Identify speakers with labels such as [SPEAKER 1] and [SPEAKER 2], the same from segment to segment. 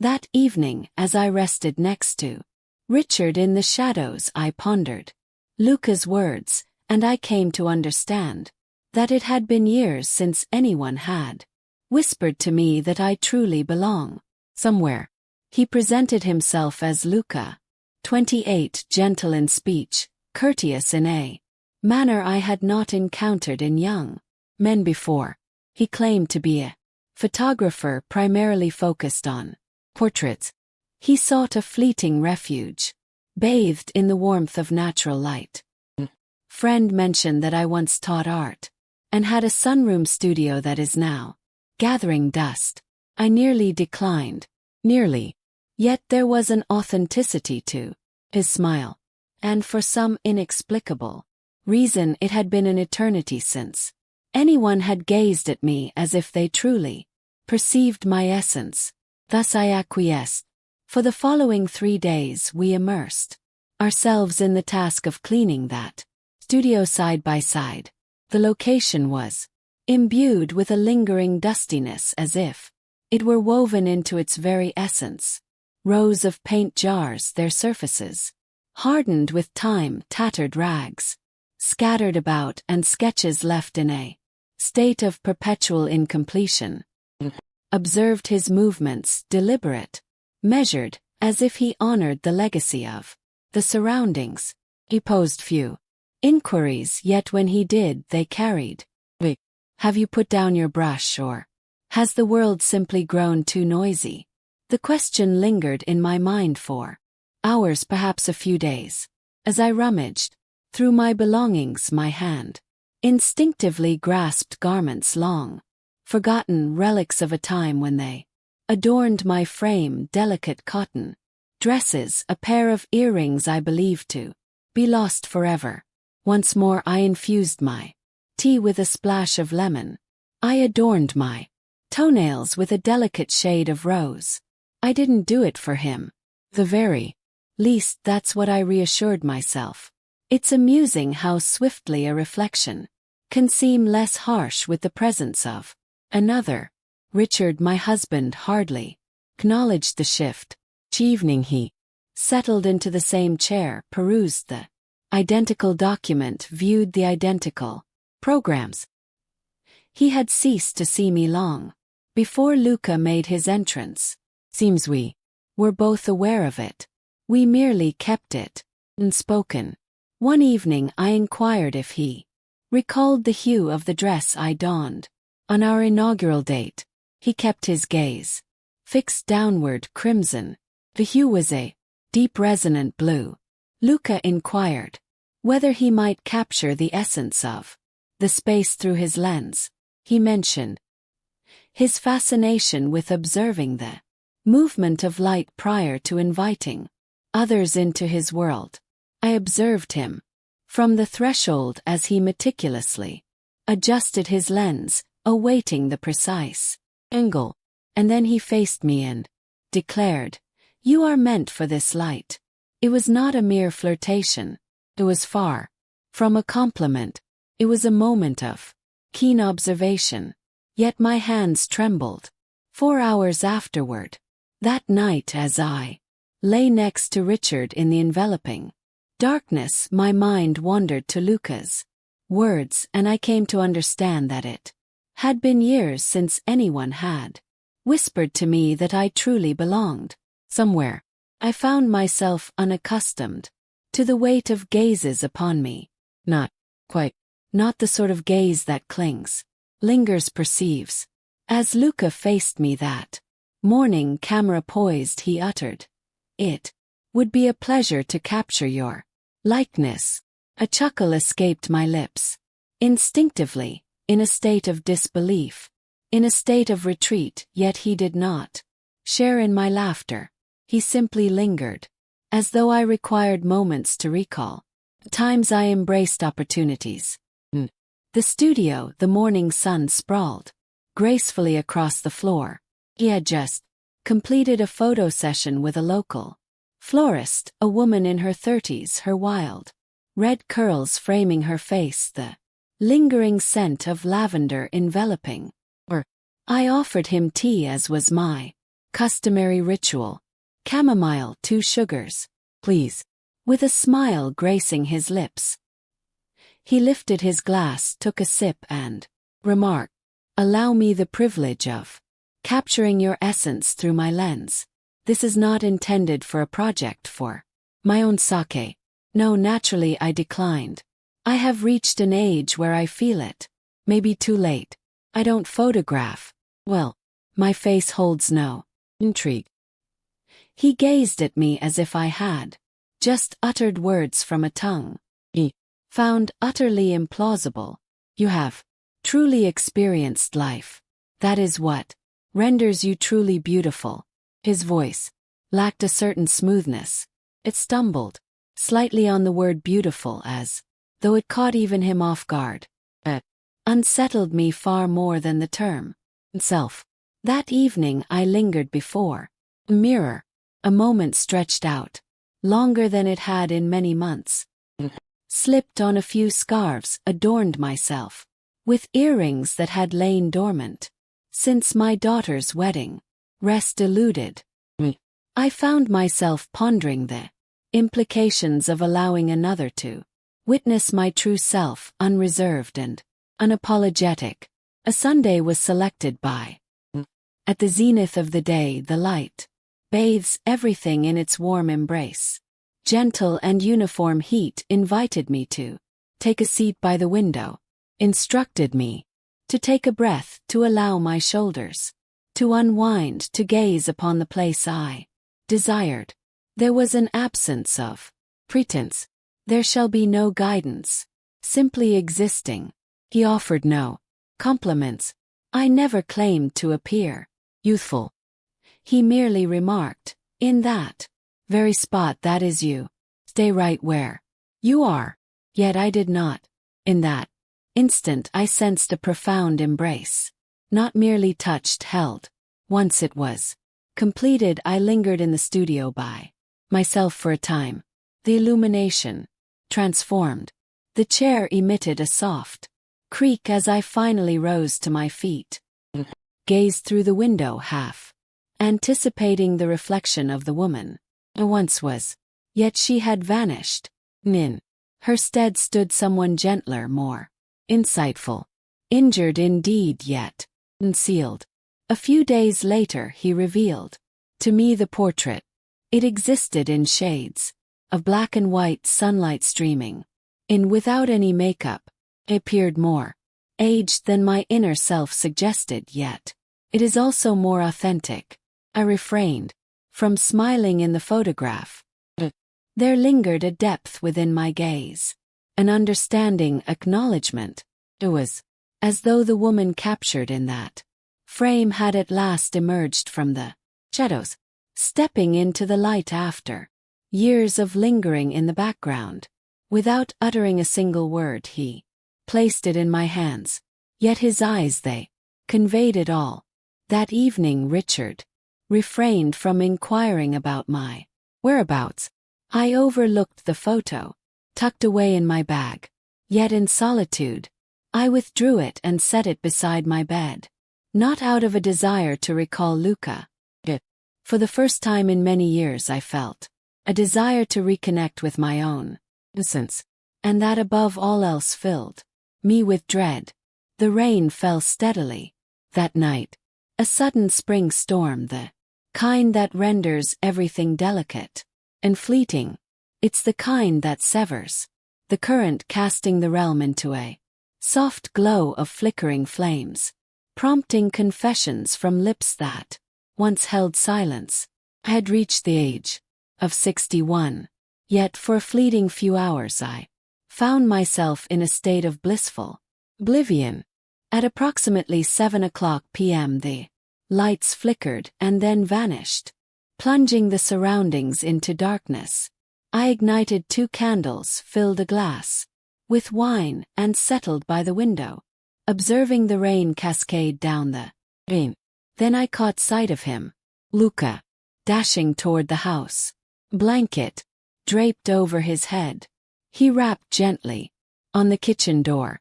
[SPEAKER 1] That evening, as I rested next to Richard in the shadows, I pondered Luca's words, and I came to understand that it had been years since anyone had whispered to me that I truly belong somewhere. He presented himself as Luca, 28, gentle in speech, courteous in a manner I had not encountered in young men before. He claimed to be a photographer primarily focused on portraits. He sought a fleeting refuge, bathed in the warmth of natural light. Friend mentioned that I once taught art, and had a sunroom studio that is now gathering dust. I nearly declined. Nearly. Yet there was an authenticity to his smile, and for some inexplicable reason it had been an eternity since anyone had gazed at me as if they truly perceived my essence. Thus I acquiesced. For the following 3 days we immersed ourselves in the task of cleaning that studio side by side. The location was imbued with a lingering dustiness as if it were woven into its very essence. Rows of paint jars, their surfaces hardened with time, tattered rags scattered about, and sketches left in a state of perpetual incompletion. Observed his movements, deliberate, measured, as if he honored the legacy of the surroundings. He posed few inquiries, yet when he did, they carried weight. Have you put down your brush, or has the world simply grown too noisy? The question lingered in my mind for hours, perhaps a few days. As I rummaged through my belongings, my hand instinctively grasped garments long forgotten, relics of a time when they adorned my frame, delicate cotton dresses, a pair of earrings I believed to be lost forever. Once more I infused my tea with a splash of lemon. I adorned my toenails with a delicate shade of rose. I didn't do it for him. The very least, that's what I reassured myself. It's amusing how swiftly a reflection can seem less harsh with the presence of another. Richard, my husband, hardly acknowledged the shift. Each evening he settled into the same chair, perused the identical document, viewed the identical programs. He had ceased to see me long before Luca made his entrance. Seems we were both aware of it. We merely kept it unspoken. One evening I inquired if he recalled the hue of the dress I donned on our inaugural date. He kept his gaze fixed downward, crimson. The hue was a deep resonant blue. Luca inquired whether he might capture the essence of the space through his lens. He mentioned his fascination with observing the movement of light prior to inviting others into his world. I observed him from the threshold as he meticulously adjusted his lens, awaiting the precise angle, and then he faced me and declared, "You are meant for this light." It was not a mere flirtation. It was far from a compliment. It was a moment of keen observation. Yet my hands trembled. 4 hours afterward, that night, as I lay next to Richard in the enveloping darkness, my mind wandered to Luca's words, and I came to understand that it had been years since anyone had whispered to me that I truly belonged somewhere. I found myself unaccustomed to the weight of gazes upon me. Not quite. Not the sort of gaze that clings, lingers, perceives. As Luca faced me that morning, camera poised, he uttered, "It would be a pleasure to capture your likeness." A chuckle escaped my lips. Instinctively, in a state of disbelief, in a state of retreat, yet he did not share in my laughter. He simply lingered, as though I required moments to recall times I embraced opportunities. The studio, the morning sun sprawled gracefully across the floor. He had just completed a photo session with a local florist, a woman in her 30s, her wild red curls framing her face, the lingering scent of lavender enveloping her. I offered him tea, as was my Customary ritual. Chamomile, 2 sugars, please. With a smile gracing his lips. He lifted his glass, took a sip and remarked, "Allow me the privilege of capturing your essence through my lens. This is not intended for a project for my own sake." No, naturally I declined. I have reached an age where I feel it. Maybe too late. I don't photograph. Well, my face holds no intrigue. He gazed at me as if I had just uttered words from a tongue he found utterly implausible. "You have truly experienced life. That is what renders you truly beautiful." His voice lacked a certain smoothness. It stumbled slightly on the word beautiful, as though it caught even him off guard. It unsettled me far more than the term itself. That evening I lingered before a mirror. A moment stretched out, longer than it had in many months. Slipped on a few scarves, adorned myself with earrings that had lain dormant since my daughter's wedding. Rest eluded me. I found myself pondering the implications of allowing another to witness my true self, unreserved and unapologetic. A Sunday was selected by. At the zenith of the day, the light bathes everything in its warm embrace. Gentle and uniform heat invited me to take a seat by the window, instructed me to take a breath, to allow my shoulders to unwind, to gaze upon the place I desired. There was an absence of pretense. There shall be no guidance, simply existing. He offered no compliments. I never claimed to appear youthful. He merely remarked, "In that very spot, that is you. Stay right where you are." Yet I did not. In that instant I sensed a profound embrace. Not merely touched, held. Once it was completed, I lingered in the studio by myself for a time. The illumination transformed. The chair emitted a soft creak as I finally rose to my feet. Gazed through the window, half anticipating the reflection of the woman I once was. Yet she had vanished. In her stead stood someone gentler, more insightful. Injured indeed, yet concealed. A few days later he revealed to me the portrait. It existed in shades of black and white, sunlight streaming in without any makeup. It appeared more aged than my inner self suggested, yet it is also more authentic. I refrained from smiling in the photograph. There lingered a depth within my gaze, an understanding acknowledgement. It was as though the woman captured in that frame had at last emerged from the shadows, stepping into the light after years of lingering in the background. Without uttering a single word, he placed it in my hands. Yet his eyes, they conveyed it all. That evening Richard refrained from inquiring about my whereabouts. I overlooked the photo, tucked away in my bag. Yet in solitude, I withdrew it and set it beside my bed. Not out of a desire to recall Luca. For the first time in many years I felt a desire to reconnect with my own innocence, and that above all else filled me with dread. The rain fell steadily that night, a sudden spring storm, the kind that renders everything delicate and fleeting. It's the kind that severs the current, casting the realm into a soft glow of flickering flames, prompting confessions from lips that once held silence. I had reached the age of 61, yet for a fleeting few hours I found myself in a state of blissful oblivion. At approximately 7 p.m. the lights flickered and then vanished, plunging the surroundings into darkness. I ignited 2 candles, filled a glass with wine, and settled by the window, observing the rain cascade down the pane. Then I caught sight of him, Luca, dashing toward the house. Blanket draped over his head. He rapped gently on the kitchen door.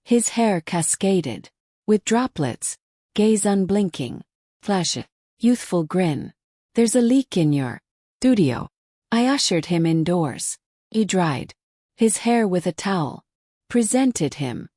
[SPEAKER 1] His hair cascaded with droplets, gaze unblinking, flash. youthful grin. "There's a leak in your studio." I ushered him indoors. He dried his hair with a towel, presented him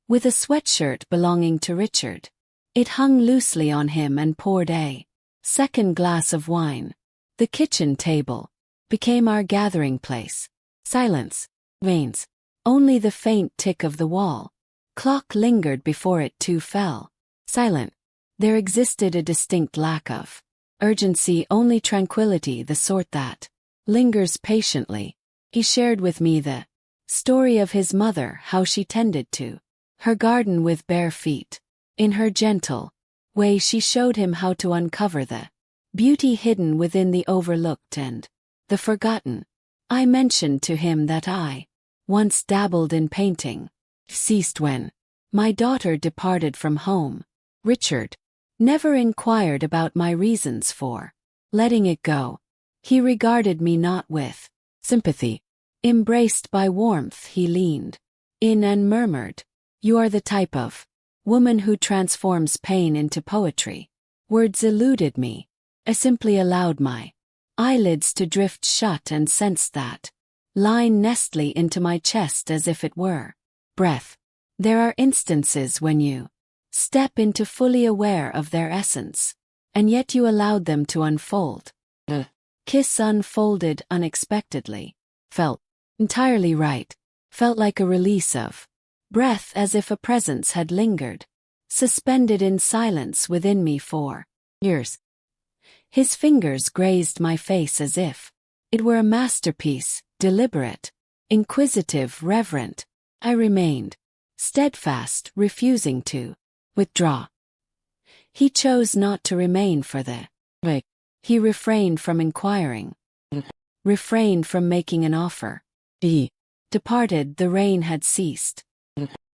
[SPEAKER 1] with a sweatshirt belonging to Richard. It hung loosely on him, and poured a second glass of wine. The kitchen table became our gathering place. Silence. Veins. Only the faint tick of the wall clock lingered before it too fell. Silent. There existed a distinct lack of urgency, only tranquility, the sort that lingers patiently. He shared with me the story of his mother, how she tended to her garden with bare feet. In her gentle way she showed him how to uncover the beauty hidden within the overlooked and the forgotten. I mentioned to him that I once dabbled in painting, ceased when my daughter departed from home. Richard never inquired about my reasons for letting it go. He regarded me not with sympathy. Embraced by warmth, he leaned in and murmured, "You are the type of woman who transforms pain into poetry." Words eluded me. I simply allowed my eyelids to drift shut and sensed that line nestly into my chest as if it were breath. There are instances when you step into fully aware of their essence, and yet you allowed them to unfold. The kiss unfolded unexpectedly. Felt entirely right. Felt like a release of breath, as if a presence had lingered, suspended in silence within me for years. His fingers grazed my face as if it were a masterpiece, deliberate, inquisitive, reverent. I remained steadfast, refusing to withdraw. He chose not to remain for the break. He refrained from inquiring, refrained from making an offer. He departed. The rain had ceased.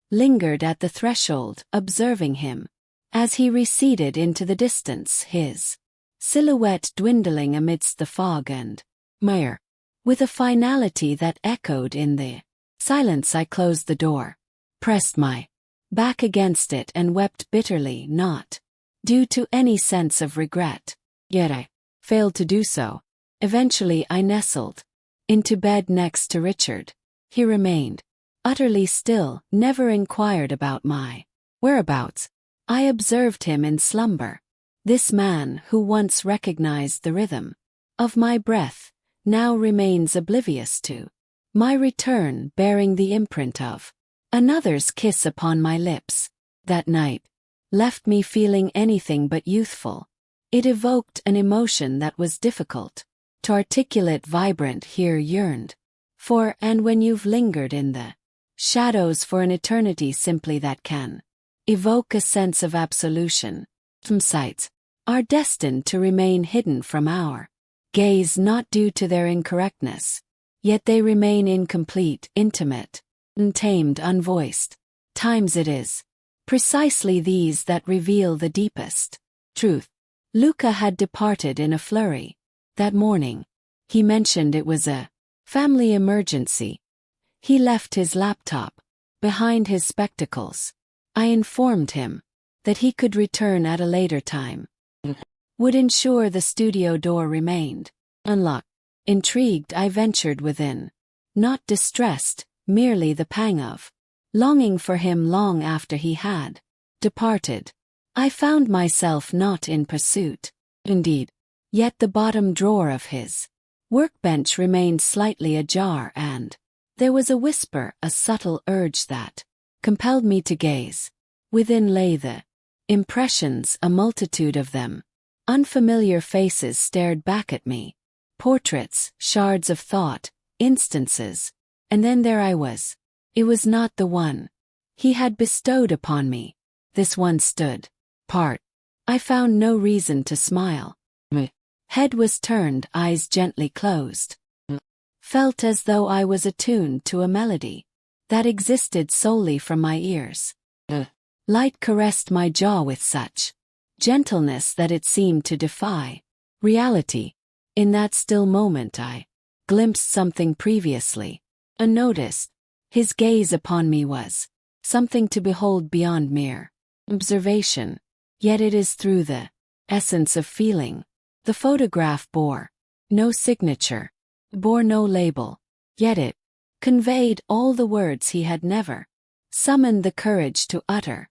[SPEAKER 1] Lingered at the threshold, observing him as he receded into the distance, his silhouette dwindling amidst the fog and mire. With a finality that echoed in the silence, I closed the door, pressed my back against it, and wept bitterly, not due to any sense of regret. Yet I failed to do so. Eventually I nestled into bed next to Richard. He remained utterly still, never inquired about my whereabouts. I observed him in slumber. This man, who once recognized the rhythm of my breath, now remains oblivious to my return, bearing the imprint of another's kiss upon my lips. That night left me feeling anything but youthful. It evoked an emotion that was difficult to articulate. Vibrant here yearned for, and when you've lingered in the shadows for an eternity, simply that can evoke a sense of absolution. Some sights are destined to remain hidden from our gaze, not due to their incorrectness, yet they remain incomplete, intimate, untamed, unvoiced. Times it is precisely these that reveal the deepest truth. Luca had departed in a flurry that morning. He mentioned it was a family emergency. He left his laptop behind his spectacles. I informed him that he could return at a later time. Would ensure the studio door remained unlocked. Intrigued, I ventured within. Not distressed, merely the pang of longing for him long after he had departed. I found myself not in pursuit. Indeed, yet the bottom drawer of his workbench remained slightly ajar, and there was a whisper, a subtle urge that compelled me to gaze. Within lay the impressions, a multitude of them. Unfamiliar faces stared back at me. Portraits, shards of thought, instances. And then there I was. It was not the one he had bestowed upon me. This one stood apart. I found no reason to smile. My head was turned, eyes gently closed. Felt as though I was attuned to a melody that existed solely from my ears. Light caressed my jaw with such gentleness that it seemed to defy reality. In that still moment I glimpsed something previously unnoticed. His gaze upon me was something to behold beyond mere observation. Yet it is through the essence of feeling. The photograph bore no signature, bore no label, yet it conveyed all the words he had never summoned the courage to utter.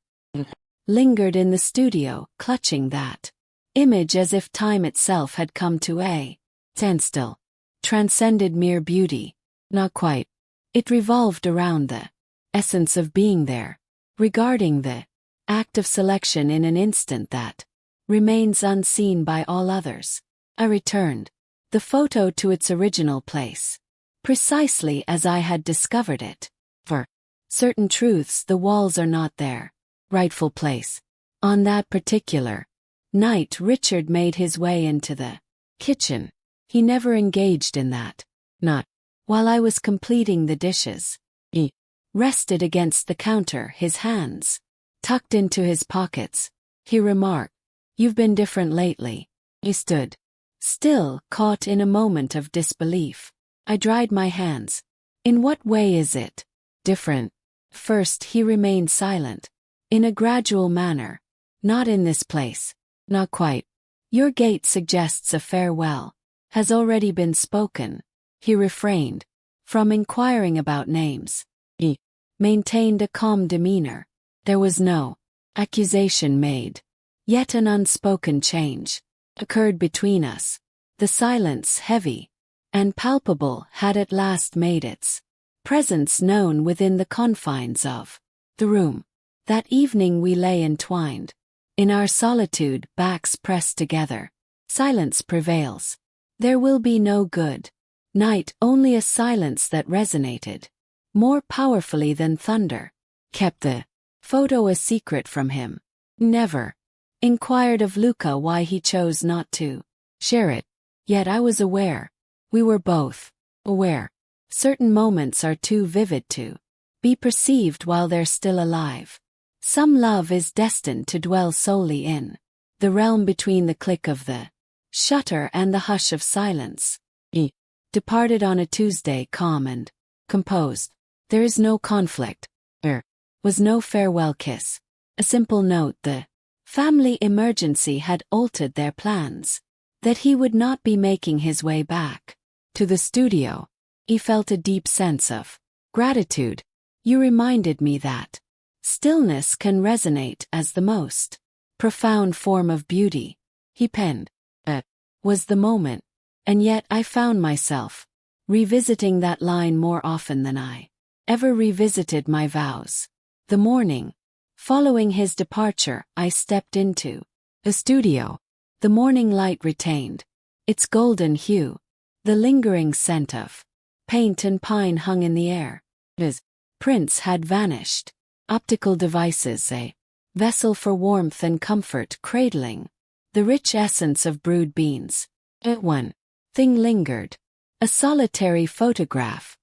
[SPEAKER 1] Lingered in the studio, clutching that image as if time itself had come to a standstill. Transcended mere beauty. Not quite. It revolved around the essence of being there, regarding the act of selection in an instant that remains unseen by all others. I returned the photo to its original place, precisely as I had discovered it. For certain truths, the walls are not their rightful place. On that particular night, Richard made his way into the kitchen. He never engaged in that. Not while I was completing the dishes. He rested against the counter, his hands tucked into his pockets. He remarked, "You've been different lately." He stood still, caught in a moment of disbelief. I dried my hands. "In what way is it different?" First he remained silent. In a gradual manner. "Not in this place." "Not quite. Your gait suggests a farewell has already been spoken." He refrained from inquiring about names. He maintained a calm demeanor. There was no accusation made. Yet an unspoken change occurred between us. The silence, heavy and palpable, had at last made its presence known within the confines of the room. That evening we lay entwined in our solitude, backs pressed together. Silence prevails. There will be no good night, only a silence that resonated more powerfully than thunder. Kept the photo a secret from him. Never inquired of Luca why he chose not to share it. Yet I was aware. We were both aware. Certain moments are too vivid to be perceived while they're still alive. Some love is destined to dwell solely in the realm between the click of the shutter and the hush of silence. He departed on a Tuesday, calm and composed. There is no conflict. There was no farewell kiss. A simple note: the family emergency had altered their plans. That he would not be making his way back to the studio. He felt a deep sense of gratitude. "You reminded me that stillness can resonate as the most profound form of beauty," he penned. It was the moment, and yet I found myself revisiting that line more often than I ever revisited my vows. The morning following his departure, I stepped into the studio. The morning light retained its golden hue. The lingering scent of paint and pine hung in the air. His prints had vanished. Optical devices, a vessel for warmth and comfort, cradling the rich essence of brewed beans. One thing lingered. A solitary photograph,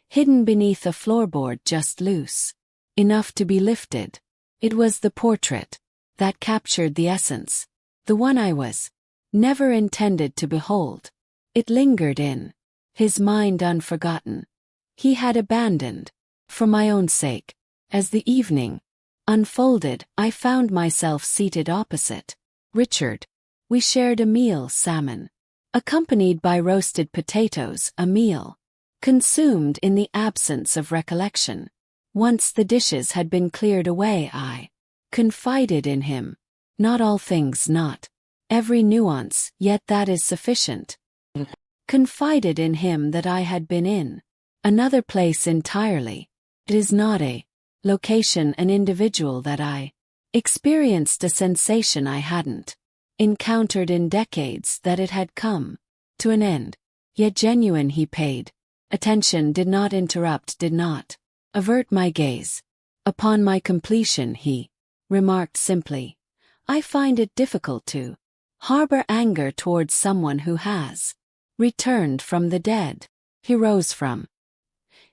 [SPEAKER 1] hidden beneath a floorboard just loose enough to be lifted. It was the portrait that captured the essence. The one I was never intended to behold. It lingered in his mind unforgotten. He had abandoned for my own sake. As the evening unfolded, I found myself seated opposite Richard. We shared a meal, salmon, accompanied by roasted potatoes, a meal consumed in the absence of recollection. Once the dishes had been cleared away, I confided in him. Not all things, not every nuance, yet that is sufficient. Confided in him that I had been in another place entirely. It is not a location, an individual, that I experienced a sensation I hadn't encountered in decades, that it had come to an end. Yet genuine. He paid attention, did not interrupt, did not avert my gaze. Upon my completion, he remarked simply, "I find it difficult to harbor anger towards someone who has returned from the dead." He rose from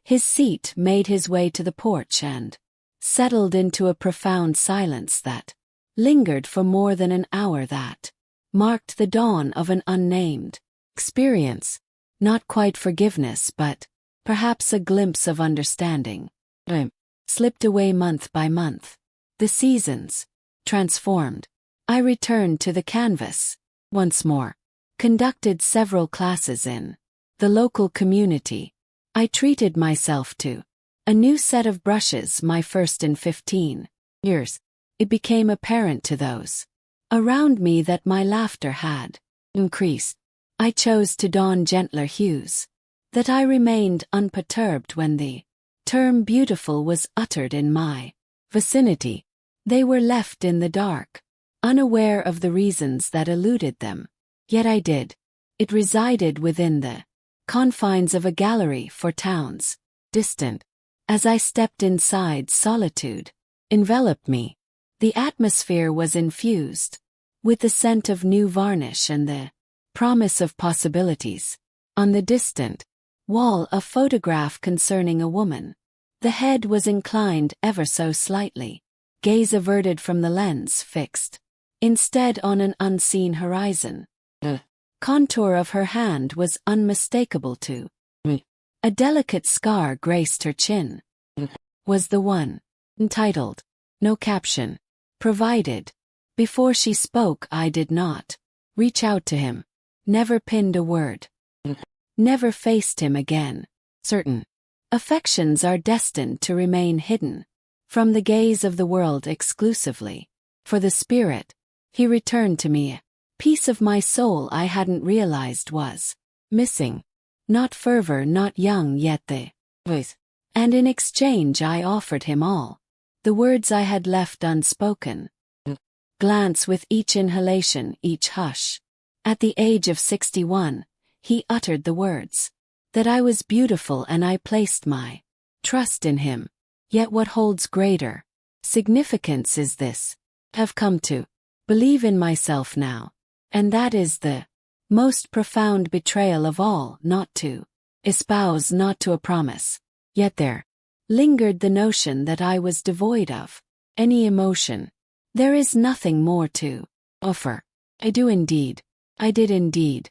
[SPEAKER 1] his seat, made his way to the porch, and settled into a profound silence that lingered for more than an hour. That marked the dawn of an unnamed experience. Not quite forgiveness, but perhaps a glimpse of understanding. I slipped away month by month. The seasons transformed. I returned to the canvas. Once more. Conducted several classes in the local community. I treated myself to a new set of brushes, my first in 15 years. It became apparent to those around me that my laughter had increased. I chose to don gentler hues, that I remained unperturbed when the term beautiful was uttered in my vicinity. They were left in the dark, unaware of the reasons that eluded them. Yet I did. It resided within the confines of a gallery for towns, distant. As I stepped inside, solitude enveloped me. The atmosphere was infused with the scent of new varnish and the promise of possibilities. On the distant wall, a photograph concerning a woman. The head was inclined ever so slightly, gaze averted from the lens fixed instead on an unseen horizon. The contour of her hand was unmistakable to me. A delicate scar graced her chin. Was the one entitled. No caption provided. Before she spoke, I did not reach out to him. Never pinned a word. Never faced him again. Certain affections are destined to remain hidden from the gaze of the world exclusively. For the spirit, he returned to me. A piece of my soul I hadn't realized was missing. Not fervor, not young, yet the voice. And in exchange I offered him all the words I had left unspoken. Glance with each inhalation, each hush. At the age of 61, he uttered the words that I was beautiful, and I placed my trust in him. Yet what holds greater significance is this: I've come to believe in myself now, and that is the most profound betrayal of all. Not to espouse, not to a promise. Yet there lingered the notion that I was devoid of any emotion. There is nothing more to offer. I do indeed. I did indeed.